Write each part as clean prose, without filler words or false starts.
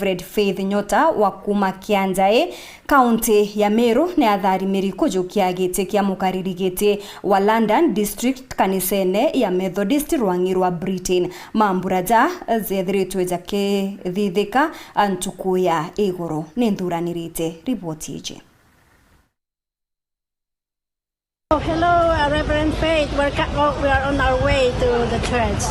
Rev Faith Nyota wa kuma Kianjai County ya Meru ne athari miriko jukia gite kia mukaririgite wa London District kanisene ya Methodist rwangirwa Britain mamburaja zethritwe jake thithika antukuya iguru ninthuranirite ripoti ije. Oh, hello, Reverend Faith. We are on our way to the church.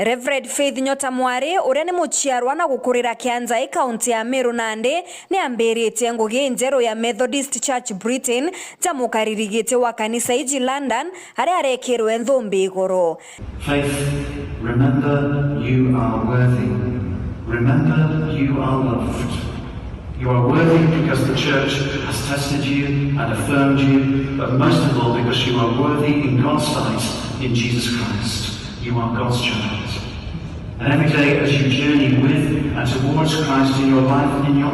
Rev Faith Nyota Mwari uria ni muciarwa na gukurira Kianjai County ya Meru nande ni ambirite ngugi njeru ya Methodist Church Britain jamukaririgite wa kanisa iji London hari arekirwe nthumbi iguru. Faith, remember you are worthy. Remember you are loved. You are worthy because the church has tested you and affirmed you, but most of all because you are worthy in God's sight in Jesus Christ. You are God's child. And every day as you journey with and towards Christ in your life and in your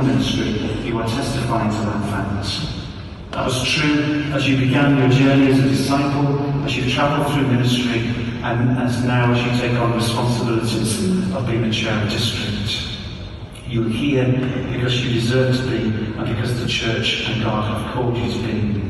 ministry, you are testifying to that fact. That was true as you began your journey as a disciple, as you traveled through ministry, and as now as you take on responsibilities of being a chair of district. You are here because you deserve to be and because the church and God have called you to be.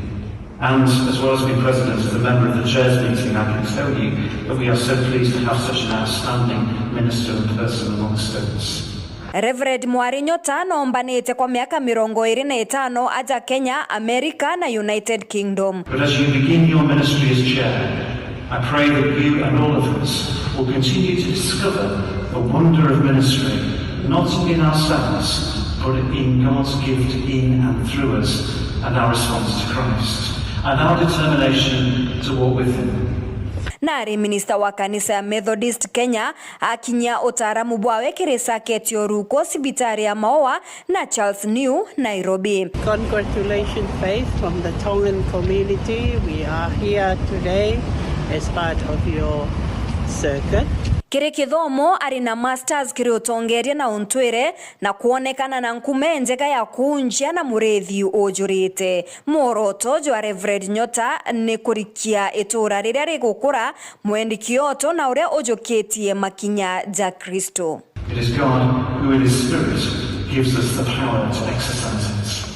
And as well as being president, as a member of the chairs meeting, I can tell you that we are so pleased to have such an outstanding minister and person amongst us. Rev Mwari Nyota nombanite kwa miaka 25 aja Kenya, America na United Kingdom. But as you begin your ministry as chair, I pray that you and all of us will continue to discover the wonder of ministry, not in ourselves, but in God's gift in and through us and our response to Christ. And our determination to walk with him. Nari minister wa kanisa ya Methodist Kenya akinya utaramu bwawe kirisa ketio ruko sibitari ya Maoa na Charles New Nairobi. Congratulations Faith from the Tongan community. We are here today as part of your circuit. Kire kithomo ari na masters kiri utongeria na untwire na kuonekana na nkume njega ya kunjia na murethi ujurite. Moroto jwa Rev Nyota ni kurikia itura riria rigukura mwendi kioto na uria ujuketie makinya ja Kristo. It is God who in his spirit gives us the power to exercise it.